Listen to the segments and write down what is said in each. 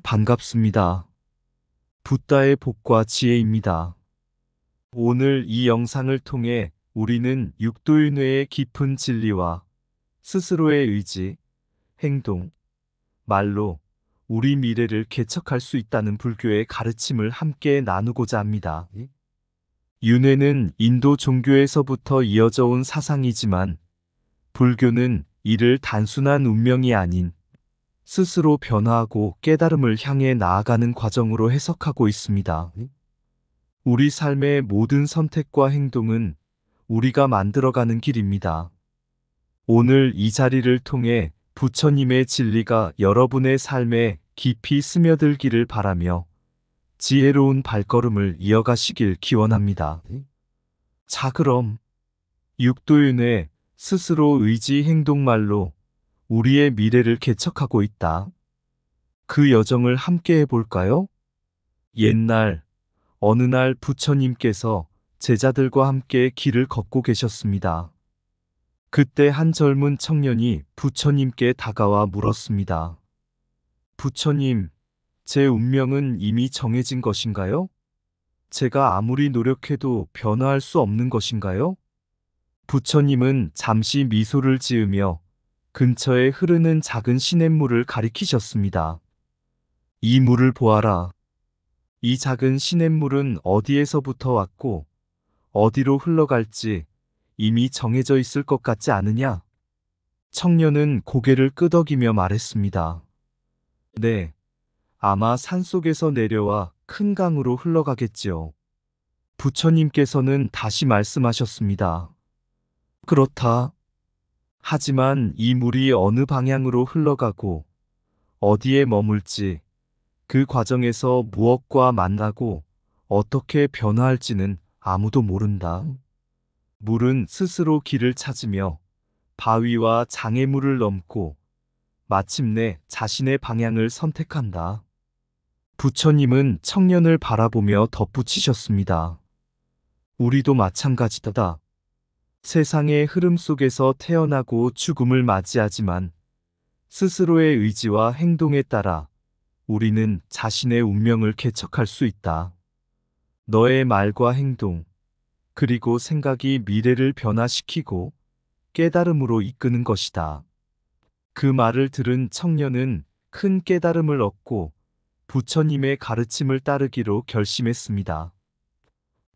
반갑습니다. 붓다의 복과 지혜입니다. 오늘 이 영상을 통해 우리는 육도윤회의 깊은 진리와 스스로의 의지, 행동, 말로 우리 미래를 개척할 수 있다는 불교의 가르침을 함께 나누고자 합니다. 윤회는 인도 종교에서부터 이어져 온 사상이지만 불교는 이를 단순한 운명이 아닌 스스로 변화하고 깨달음을 향해 나아가는 과정으로 해석하고 있습니다. 우리 삶의 모든 선택과 행동은 우리가 만들어가는 길입니다. 오늘 이 자리를 통해 부처님의 진리가 여러분의 삶에 깊이 스며들기를 바라며 지혜로운 발걸음을 이어가시길 기원합니다. 자, 그럼 육도윤회 스스로 의지 행동말로 우리의 미래를 개척하고 있다. 그 여정을 함께 해볼까요? 옛날 어느 날 부처님께서 제자들과 함께 길을 걷고 계셨습니다. 그때 한 젊은 청년이 부처님께 다가와 물었습니다. 부처님, 제 운명은 이미 정해진 것인가요? 제가 아무리 노력해도 변화할 수 없는 것인가요? 부처님은 잠시 미소를 지으며 근처에 흐르는 작은 시냇물을 가리키셨습니다. 이 물을 보아라. 이 작은 시냇물은 어디에서부터 왔고 어디로 흘러갈지 이미 정해져 있을 것 같지 않으냐? 청년은 고개를 끄덕이며 말했습니다. 네, 아마 산속에서 내려와 큰 강으로 흘러가겠지요. 부처님께서는 다시 말씀하셨습니다. 그렇다. 하지만 이 물이 어느 방향으로 흘러가고 어디에 머물지, 그 과정에서 무엇과 만나고 어떻게 변화할지는 아무도 모른다. 물은 스스로 길을 찾으며 바위와 장애물을 넘고 마침내 자신의 방향을 선택한다. 부처님은 청년을 바라보며 덧붙이셨습니다. 우리도 마찬가지다. 세상의 흐름 속에서 태어나고 죽음을 맞이하지만 스스로의 의지와 행동에 따라 우리는 자신의 운명을 개척할 수 있다. 너의 말과 행동, 그리고 생각이 미래를 변화시키고 깨달음으로 이끄는 것이다. 그 말을 들은 청년은 큰 깨달음을 얻고 부처님의 가르침을 따르기로 결심했습니다.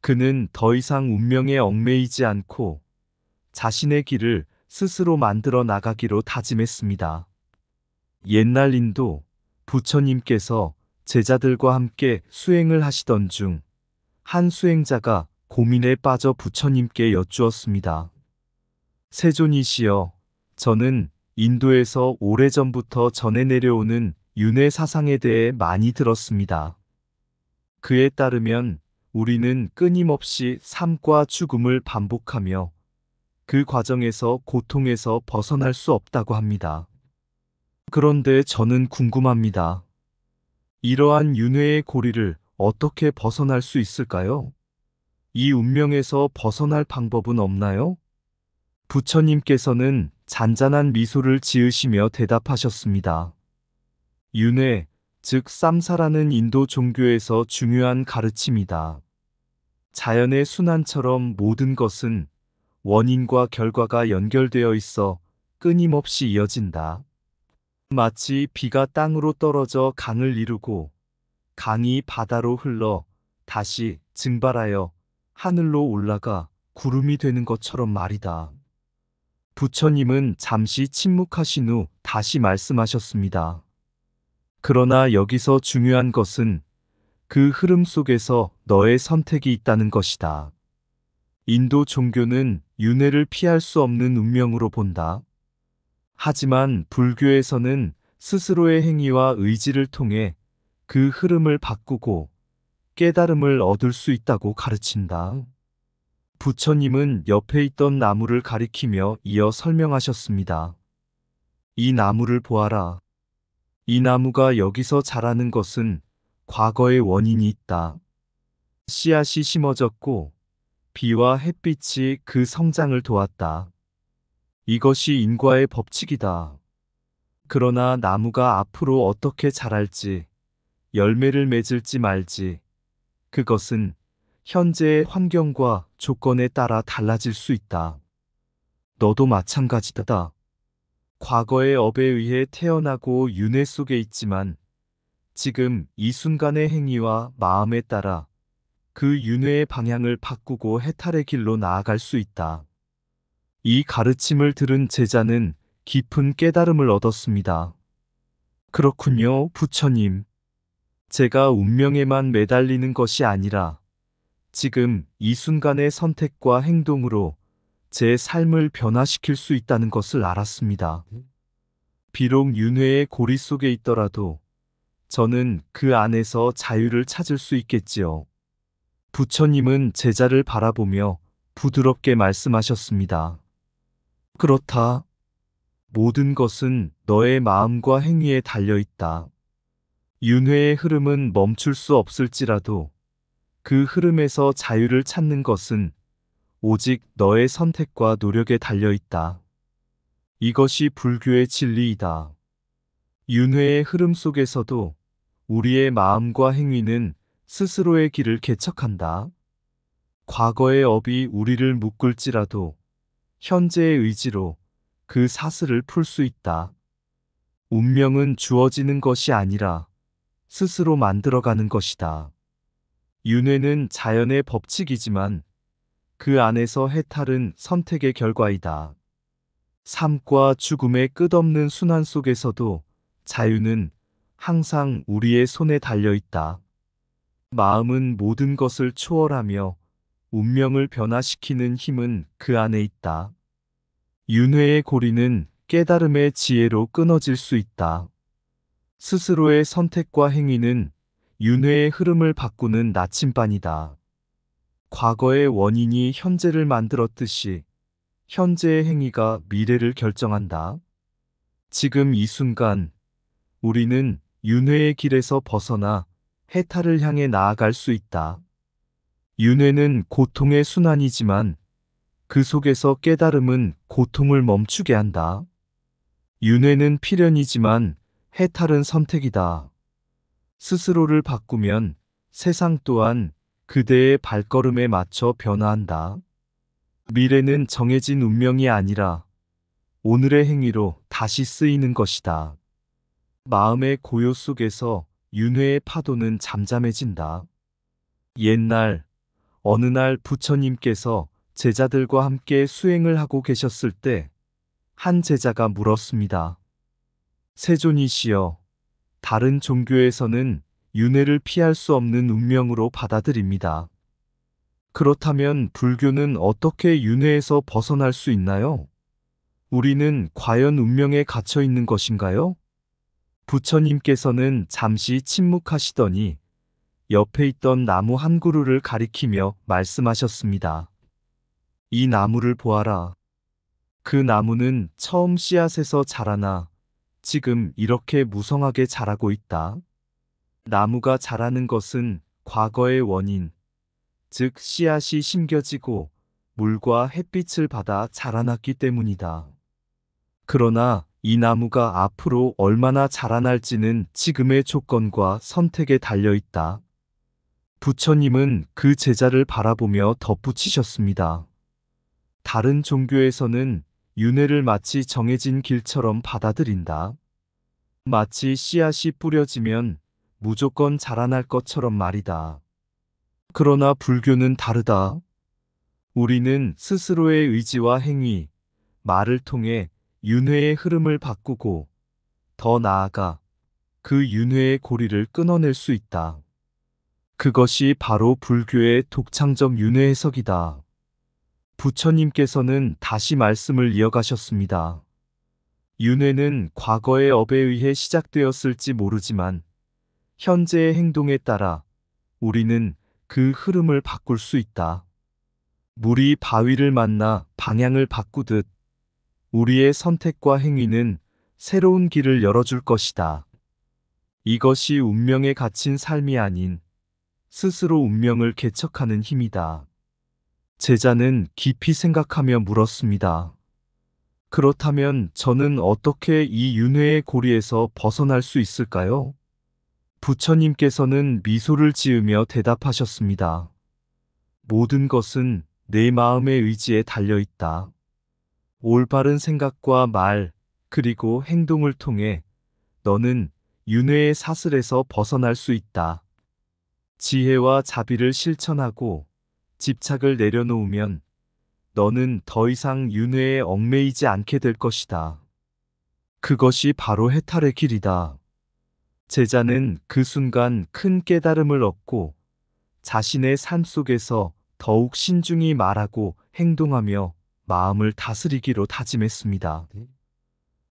그는 더 이상 운명에 얽매이지 않고 자신의 길을 스스로 만들어 나가기로 다짐했습니다. 옛날 인도 부처님께서 제자들과 함께 수행을 하시던 중 한 수행자가 고민에 빠져 부처님께 여쭈었습니다. 세존이시여, 저는 인도에서 오래전부터 전해 내려오는 윤회 사상에 대해 많이 들었습니다. 그에 따르면 우리는 끊임없이 삶과 죽음을 반복하며 그 과정에서 고통에서 벗어날 수 없다고 합니다. 그런데 저는 궁금합니다. 이러한 윤회의 고리를 어떻게 벗어날 수 있을까요? 이 운명에서 벗어날 방법은 없나요? 부처님께서는 잔잔한 미소를 지으시며 대답하셨습니다. 윤회, 즉 쌈사라는 인도 종교에서 중요한 가르침이다. 자연의 순환처럼 모든 것은 원인과 결과가 연결되어 있어 끊임없이 이어진다. 마치 비가 땅으로 떨어져 강을 이루고 강이 바다로 흘러 다시 증발하여 하늘로 올라가 구름이 되는 것처럼 말이다. 부처님은 잠시 침묵하신 후 다시 말씀하셨습니다. 그러나 여기서 중요한 것은 그 흐름 속에서 너의 선택이 있다는 것이다. 인도 종교는 윤회를 피할 수 없는 운명으로 본다. 하지만 불교에서는 스스로의 행위와 의지를 통해 그 흐름을 바꾸고 깨달음을 얻을 수 있다고 가르친다. 부처님은 옆에 있던 나무를 가리키며 이어 설명하셨습니다. 이 나무를 보아라. 이 나무가 여기서 자라는 것은 과거의 원인이 있다. 씨앗이 심어졌고 비와 햇빛이 그 성장을 도왔다. 이것이 인과의 법칙이다. 그러나 나무가 앞으로 어떻게 자랄지 열매를 맺을지 말지, 그것은 현재의 환경과 조건에 따라 달라질 수 있다. 너도 마찬가지다. 과거의 업에 의해 태어나고 윤회 속에 있지만 지금 이 순간의 행위와 마음에 따라 그 윤회의 방향을 바꾸고 해탈의 길로 나아갈 수 있다. 이 가르침을 들은 제자는 깊은 깨달음을 얻었습니다. 그렇군요, 부처님. 제가 운명에만 매달리는 것이 아니라 지금 이 순간의 선택과 행동으로 제 삶을 변화시킬 수 있다는 것을 알았습니다. 비록 윤회의 고리 속에 있더라도 저는 그 안에서 자유를 찾을 수 있겠지요. 부처님은 제자를 바라보며 부드럽게 말씀하셨습니다. 그렇다. 모든 것은 너의 마음과 행위에 달려 있다. 윤회의 흐름은 멈출 수 없을지라도 그 흐름에서 자유를 찾는 것은 오직 너의 선택과 노력에 달려 있다. 이것이 불교의 진리이다. 윤회의 흐름 속에서도 우리의 마음과 행위는 스스로의 길을 개척한다. 과거의 업이 우리를 묶을지라도 현재의 의지로 그 사슬을 풀 수 있다. 운명은 주어지는 것이 아니라 스스로 만들어가는 것이다. 윤회는 자연의 법칙이지만 그 안에서 해탈은 선택의 결과이다. 삶과 죽음의 끝없는 순환 속에서도 자유는 항상 우리의 손에 달려 있다. 마음은 모든 것을 초월하며 운명을 변화시키는 힘은 그 안에 있다. 윤회의 고리는 깨달음의 지혜로 끊어질 수 있다. 스스로의 선택과 행위는 윤회의 흐름을 바꾸는 나침반이다. 과거의 원인이 현재를 만들었듯이 현재의 행위가 미래를 결정한다. 지금 이 순간 우리는 윤회의 길에서 벗어나 해탈을 향해 나아갈 수 있다. 윤회는 고통의 순환이지만 그 속에서 깨달음은 고통을 멈추게 한다. 윤회는 필연이지만 해탈은 선택이다. 스스로를 바꾸면 세상 또한 그대의 발걸음에 맞춰 변화한다. 미래는 정해진 운명이 아니라 오늘의 행위로 다시 쓰이는 것이다. 마음의 고요 속에서 윤회의 파도는 잠잠해진다. 옛날 어느 날 부처님께서 제자들과 함께 수행을 하고 계셨을 때 한 제자가 물었습니다. 세존이시여, 다른 종교에서는 윤회를 피할 수 없는 운명으로 받아들입니다. 그렇다면 불교는 어떻게 윤회에서 벗어날 수 있나요? 우리는 과연 운명에 갇혀 있는 것인가요? 부처님께서는 잠시 침묵하시더니 옆에 있던 나무 한 그루를 가리키며 말씀하셨습니다. 이 나무를 보아라. 그 나무는 처음 씨앗에서 자라나 지금 이렇게 무성하게 자라고 있다. 나무가 자라는 것은 과거의 원인, 즉 씨앗이 심겨지고 물과 햇빛을 받아 자라났기 때문이다. 그러나 이 나무가 앞으로 얼마나 자라날지는 지금의 조건과 선택에 달려 있다. 부처님은 그 제자를 바라보며 덧붙이셨습니다. 다른 종교에서는 윤회를 마치 정해진 길처럼 받아들인다. 마치 씨앗이 뿌려지면 무조건 자라날 것처럼 말이다. 그러나 불교는 다르다. 우리는 스스로의 의지와 행위, 말을 통해 윤회의 흐름을 바꾸고 더 나아가 그 윤회의 고리를 끊어낼 수 있다. 그것이 바로 불교의 독창적 윤회 해석이다. 부처님께서는 다시 말씀을 이어가셨습니다. 윤회는 과거의 업에 의해 시작되었을지 모르지만 현재의 행동에 따라 우리는 그 흐름을 바꿀 수 있다. 물이 바위를 만나 방향을 바꾸듯 우리의 선택과 행위는 새로운 길을 열어줄 것이다. 이것이 운명에 갇힌 삶이 아닌 스스로 운명을 개척하는 힘이다. 제자는 깊이 생각하며 물었습니다. 그렇다면 저는 어떻게 이 윤회의 고리에서 벗어날 수 있을까요? 부처님께서는 미소를 지으며 대답하셨습니다. 모든 것은 내 마음의 의지에 달려 있다. 올바른 생각과 말, 그리고 행동을 통해 너는 윤회의 사슬에서 벗어날 수 있다. 지혜와 자비를 실천하고 집착을 내려놓으면 너는 더 이상 윤회에 얽매이지 않게 될 것이다. 그것이 바로 해탈의 길이다. 제자는 그 순간 큰 깨달음을 얻고 자신의 삶 속에서 더욱 신중히 말하고 행동하며 마음을 다스리기로 다짐했습니다.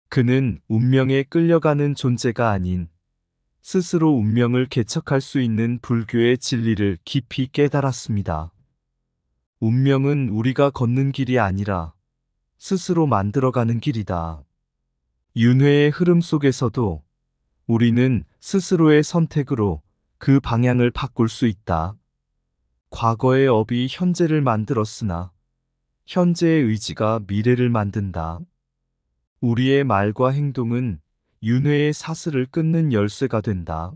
그는 운명에 끌려가는 존재가 아닌 스스로 운명을 개척할 수 있는 불교의 진리를 깊이 깨달았습니다. 운명은 우리가 걷는 길이 아니라 스스로 만들어가는 길이다. 윤회의 흐름 속에서도 우리는 스스로의 선택으로 그 방향을 바꿀 수 있다. 과거의 업이 현재를 만들었으나 현재의 의지가 미래를 만든다. 우리의 말과 행동은 윤회의 사슬을 끊는 열쇠가 된다.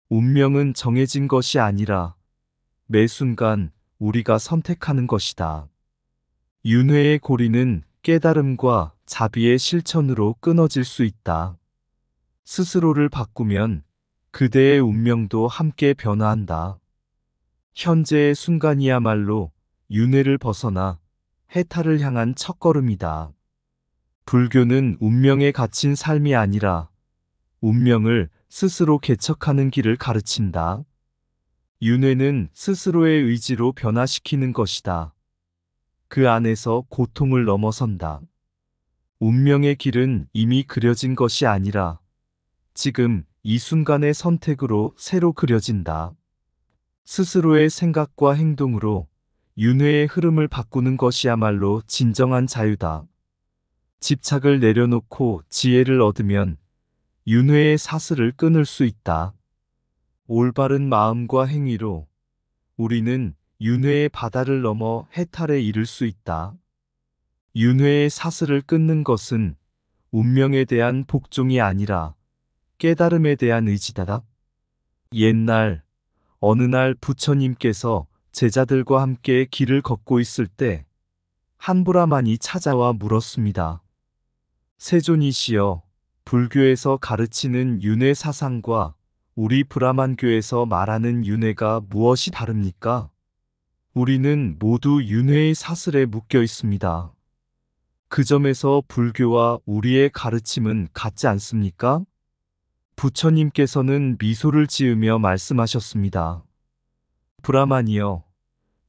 운명은 정해진 것이 아니라 매 순간 우리가 선택하는 것이다. 윤회의 고리는 깨달음과 자비의 실천으로 끊어질 수 있다. 스스로를 바꾸면 그대의 운명도 함께 변화한다. 현재의 순간이야말로 윤회를 벗어나 해탈을 향한 첫걸음이다. 불교는 운명에 갇힌 삶이 아니라 운명을 스스로 개척하는 길을 가르친다. 윤회는 스스로의 의지로 변화시키는 것이다. 그 안에서 고통을 넘어선다. 운명의 길은 이미 그려진 것이 아니라 지금 이 순간의 선택으로 새로 그려진다. 스스로의 생각과 행동으로 윤회의 흐름을 바꾸는 것이야말로 진정한 자유다. 집착을 내려놓고 지혜를 얻으면 윤회의 사슬을 끊을 수 있다. 올바른 마음과 행위로 우리는 윤회의 바다를 넘어 해탈에 이를 수 있다. 윤회의 사슬을 끊는 것은 운명에 대한 복종이 아니라 깨달음에 대한 의지다. 옛날 어느 날 부처님께서 제자들과 함께 길을 걷고 있을 때 한 브라만이 찾아와 물었습니다. 세존이시여, 불교에서 가르치는 윤회 사상과 우리 브라만교에서 말하는 윤회가 무엇이 다릅니까? 우리는 모두 윤회의 사슬에 묶여 있습니다. 그 점에서 불교와 우리의 가르침은 같지 않습니까? 부처님께서는 미소를 지으며 말씀하셨습니다. 브라만이여,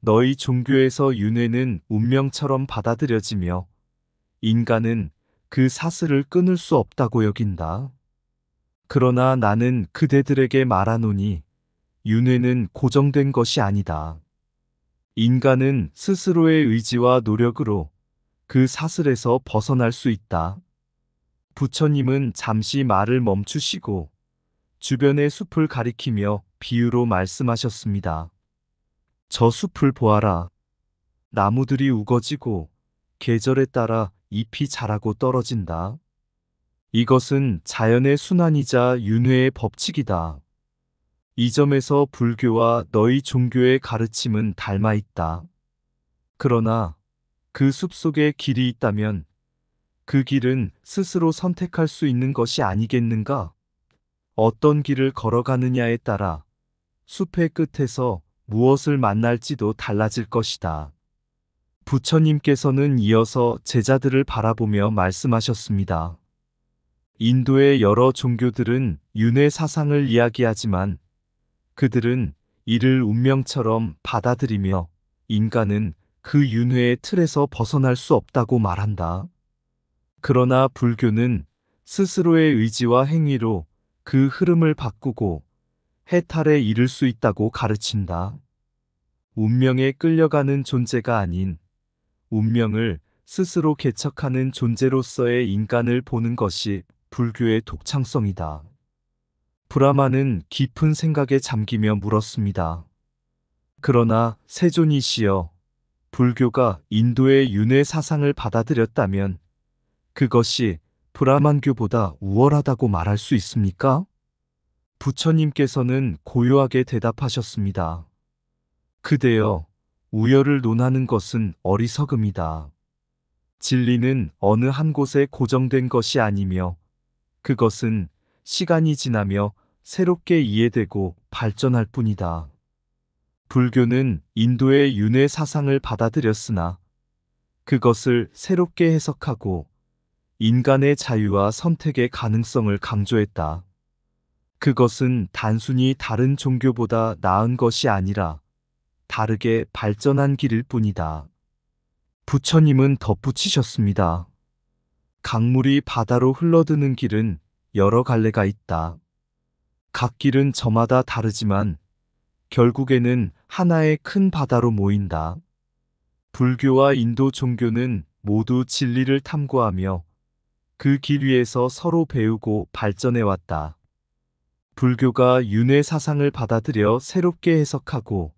너희 종교에서 윤회는 운명처럼 받아들여지며 인간은 그 사슬을 끊을 수 없다고 여긴다. 그러나 나는 그대들에게 말하노니 윤회는 고정된 것이 아니다. 인간은 스스로의 의지와 노력으로 그 사슬에서 벗어날 수 있다. 부처님은 잠시 말을 멈추시고 주변의 숲을 가리키며 비유로 말씀하셨습니다. 저 숲을 보아라. 나무들이 우거지고 계절에 따라 잎이 자라고 떨어진다. 이것은 자연의 순환이자 윤회의 법칙이다. 이 점에서 불교와 너희 종교의 가르침은 닮아 있다. 그러나 그 숲속에 길이 있다면 그 길은 스스로 선택할 수 있는 것이 아니겠는가? 어떤 길을 걸어가느냐에 따라 숲의 끝에서 무엇을 만날지도 달라질 것이다. 부처님께서는 이어서 제자들을 바라보며 말씀하셨습니다. 인도의 여러 종교들은 윤회 사상을 이야기하지만 그들은 이를 운명처럼 받아들이며 인간은 그 윤회의 틀에서 벗어날 수 없다고 말한다. 그러나 불교는 스스로의 의지와 행위로 그 흐름을 바꾸고 해탈에 이를 수 있다고 가르친다. 운명에 끌려가는 존재가 아닌 운명을 스스로 개척하는 존재로서의 인간을 보는 것이 불교의 독창성이다. 브라마는 깊은 생각에 잠기며 물었습니다. 그러나 세존이시여, 불교가 인도의 윤회 사상을 받아들였다면 그것이 브라만교보다 우월하다고 말할 수 있습니까? 부처님께서는 고요하게 대답하셨습니다. 그대여, 우열을 논하는 것은 어리석음이다. 진리는 어느 한 곳에 고정된 것이 아니며 그것은 시간이 지나며 새롭게 이해되고 발전할 뿐이다. 불교는 인도의 윤회 사상을 받아들였으나 그것을 새롭게 해석하고 인간의 자유와 선택의 가능성을 강조했다. 그것은 단순히 다른 종교보다 나은 것이 아니라 다르게 발전한 길일 뿐이다. 부처님은 덧붙이셨습니다. 강물이 바다로 흘러드는 길은 여러 갈래가 있다. 각 길은 저마다 다르지만 결국에는 하나의 큰 바다로 모인다. 불교와 인도 종교는 모두 진리를 탐구하며 그 길 위에서 서로 배우고 발전해 왔다. 불교가 윤회 사상을 받아들여 새롭게 해석하고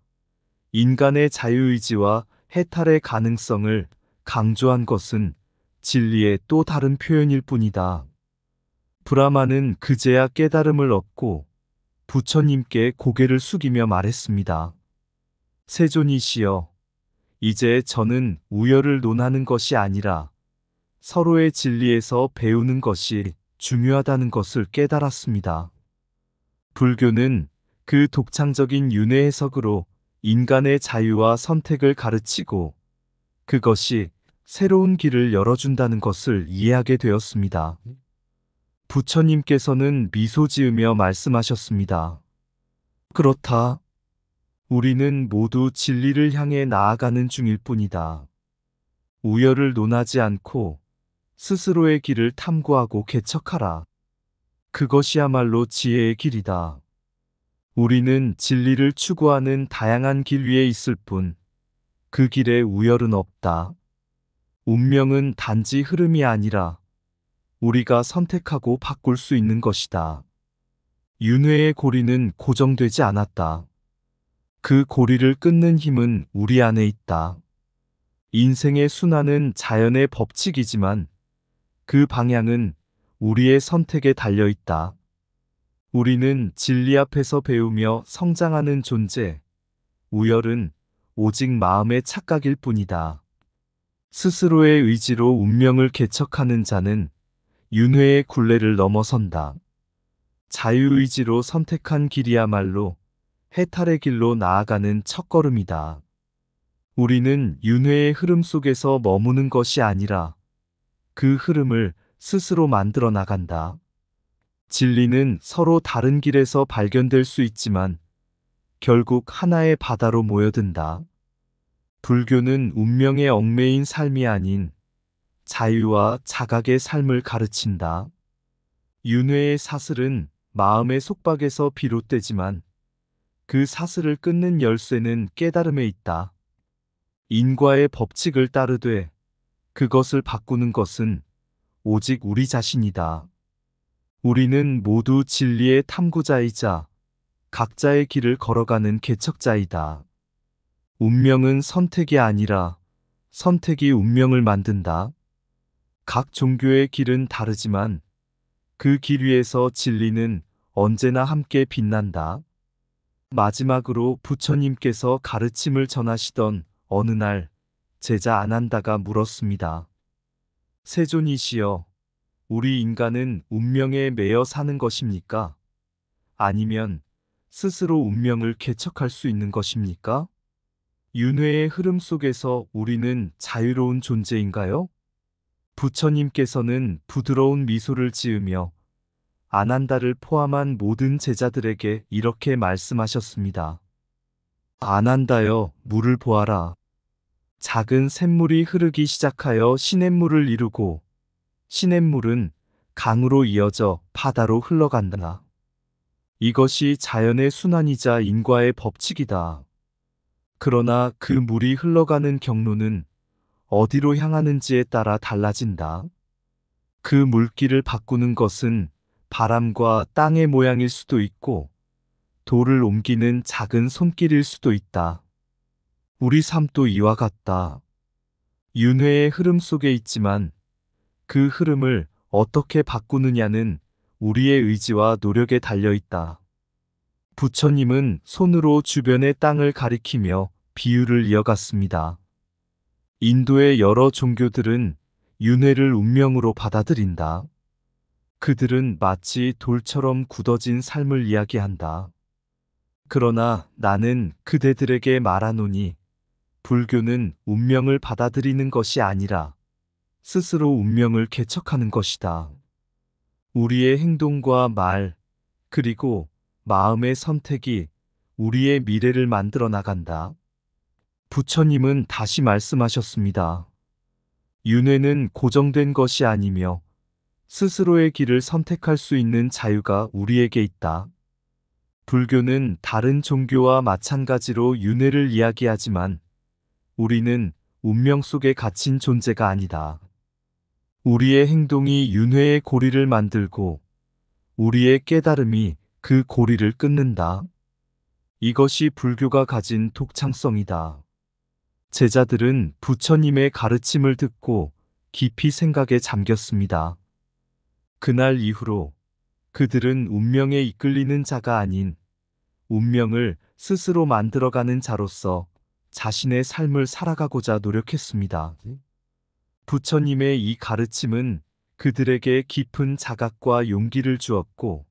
인간의 자유의지와 해탈의 가능성을 강조한 것은 진리의 또 다른 표현일 뿐이다. 브라마는 그제야 깨달음을 얻고 부처님께 고개를 숙이며 말했습니다. 세존이시여, 이제 저는 우열을 논하는 것이 아니라 서로의 진리에서 배우는 것이 중요하다는 것을 깨달았습니다. 불교는 그 독창적인 윤회 해석으로 인간의 자유와 선택을 가르치고 그것이 새로운 길을 열어준다는 것을 이해하게 되었습니다. 부처님께서는 미소 지으며 말씀하셨습니다. 그렇다. 우리는 모두 진리를 향해 나아가는 중일 뿐이다. 우열을 논하지 않고 스스로의 길을 탐구하고 개척하라. 그것이야말로 지혜의 길이다. 우리는 진리를 추구하는 다양한 길 위에 있을 뿐, 그 길에 우열은 없다. 운명은 단지 흐름이 아니라 우리가 선택하고 바꿀 수 있는 것이다. 윤회의 고리는 고정되지 않았다. 그 고리를 끊는 힘은 우리 안에 있다. 인생의 순환은 자연의 법칙이지만 그 방향은 우리의 선택에 달려 있다. 우리는 진리 앞에서 배우며 성장하는 존재, 우열은 오직 마음의 착각일 뿐이다. 스스로의 의지로 운명을 개척하는 자는 윤회의 굴레를 넘어선다. 자유의지로 선택한 길이야말로 해탈의 길로 나아가는 첫걸음이다. 우리는 윤회의 흐름 속에서 머무는 것이 아니라 그 흐름을 스스로 만들어 나간다. 진리는 서로 다른 길에서 발견될 수 있지만 결국 하나의 바다로 모여든다. 불교는 운명에 얽매인 삶이 아닌 자유와 자각의 삶을 가르친다. 윤회의 사슬은 마음의 속박에서 비롯되지만 그 사슬을 끊는 열쇠는 깨달음에 있다. 인과의 법칙을 따르되 그것을 바꾸는 것은 오직 우리 자신이다. 우리는 모두 진리의 탐구자이자 각자의 길을 걸어가는 개척자이다. 운명은 선택이 아니라 선택이 운명을 만든다. 각 종교의 길은 다르지만 그 길 위에서 진리는 언제나 함께 빛난다. 마지막으로 부처님께서 가르침을 전하시던 어느 날 제자 아난다가 물었습니다. 세존이시여, 우리 인간은 운명에 매여 사는 것입니까? 아니면 스스로 운명을 개척할 수 있는 것입니까? 윤회의 흐름 속에서 우리는 자유로운 존재인가요? 부처님께서는 부드러운 미소를 지으며 아난다를 포함한 모든 제자들에게 이렇게 말씀하셨습니다. 아난다여, 물을 보아라. 작은 샘물이 흐르기 시작하여 시냇물을 이루고 시냇물은 강으로 이어져 바다로 흘러간다. 이것이 자연의 순환이자 인과의 법칙이다. 그러나 그 물이 흘러가는 경로는 어디로 향하는지에 따라 달라진다. 그 물길을 바꾸는 것은 바람과 땅의 모양일 수도 있고 돌을 옮기는 작은 손길일 수도 있다. 우리 삶도 이와 같다. 윤회의 흐름 속에 있지만 그 흐름을 어떻게 바꾸느냐는 우리의 의지와 노력에 달려 있다. 부처님은 손으로 주변의 땅을 가리키며 비유를 이어갔습니다. 인도의 여러 종교들은 윤회를 운명으로 받아들인다. 그들은 마치 돌처럼 굳어진 삶을 이야기한다. 그러나 나는 그대들에게 말하노니 불교는 운명을 받아들이는 것이 아니라 스스로 운명을 개척하는 것이다. 우리의 행동과 말, 그리고 마음의 선택이 우리의 미래를 만들어 나간다. 부처님은 다시 말씀하셨습니다. 윤회는 고정된 것이 아니며 스스로의 길을 선택할 수 있는 자유가 우리에게 있다. 불교는 다른 종교와 마찬가지로 윤회를 이야기하지만 우리는 운명 속에 갇힌 존재가 아니다. 우리의 행동이 윤회의 고리를 만들고 우리의 깨달음이 그 고리를 끊는다. 이것이 불교가 가진 독창성이다. 제자들은 부처님의 가르침을 듣고 깊이 생각에 잠겼습니다. 그날 이후로 그들은 운명에 이끌리는 자가 아닌 운명을 스스로 만들어가는 자로서 자신의 삶을 살아가고자 노력했습니다. 부처님의 이 가르침은 그들에게 깊은 자각과 용기를 주었고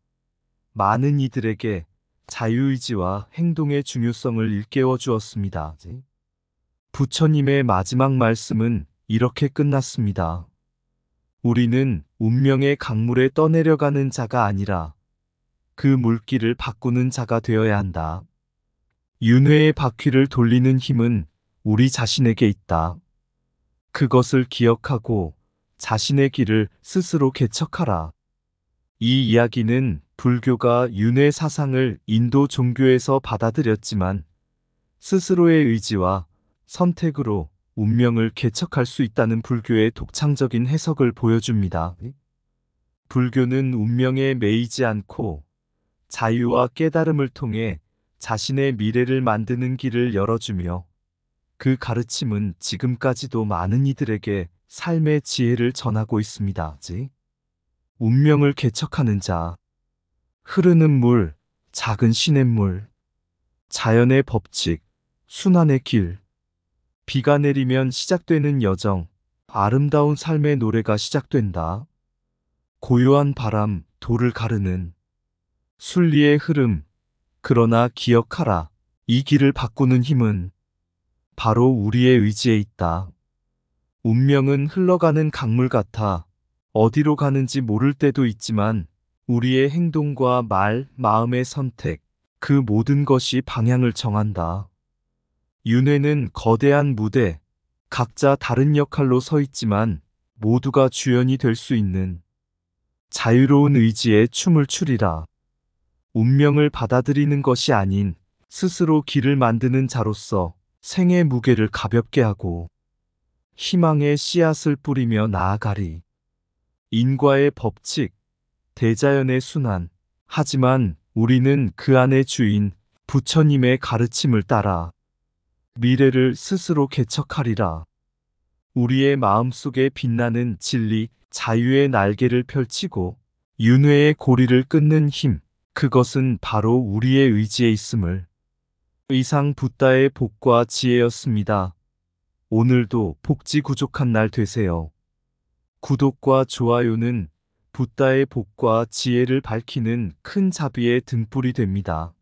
많은 이들에게 자유의지와 행동의 중요성을 일깨워 주었습니다. 부처님의 마지막 말씀은 이렇게 끝났습니다. 우리는 운명의 강물에 떠내려가는 자가 아니라 그 물길을 바꾸는 자가 되어야 한다. 윤회의 바퀴를 돌리는 힘은 우리 자신에게 있다. 그것을 기억하고 자신의 길을 스스로 개척하라. 이 이야기는 불교가 윤회 사상을 인도 종교에서 받아들였지만 스스로의 의지와 선택으로 운명을 개척할 수 있다는 불교의 독창적인 해석을 보여줍니다. 불교는 운명에 매이지 않고 자유와 깨달음을 통해 자신의 미래를 만드는 길을 열어주며 그 가르침은 지금까지도 많은 이들에게 삶의 지혜를 전하고 있습니다. 운명을 개척하는 자, 흐르는 물, 작은 시냇물, 자연의 법칙, 순환의 길, 비가 내리면 시작되는 여정, 아름다운 삶의 노래가 시작된다. 고요한 바람, 돌을 가르는 순리의 흐름, 그러나 기억하라. 이 길을 바꾸는 힘은 바로 우리의 의지에 있다. 운명은 흘러가는 강물 같아 어디로 가는지 모를 때도 있지만 우리의 행동과 말, 마음의 선택, 그 모든 것이 방향을 정한다. 윤회는 거대한 무대, 각자 다른 역할로 서 있지만 모두가 주연이 될 수 있는 자유로운 의지에 춤을 추리라. 운명을 받아들이는 것이 아닌 스스로 길을 만드는 자로서 생의 무게를 가볍게 하고 희망의 씨앗을 뿌리며 나아가리. 인과의 법칙, 대자연의 순환. 하지만 우리는 그 안의 주인 부처님의 가르침을 따라 미래를 스스로 개척하리라. 우리의 마음속에 빛나는 진리, 자유의 날개를 펼치고 윤회의 고리를 끊는 힘, 그것은 바로 우리의 의지에 있음을. 이상 붓다의 복과 지혜였습니다. 오늘도 복지 구족한 날 되세요. 구독과 좋아요는 붓다의 복과 지혜를 밝히는 큰 자비의 등불이 됩니다.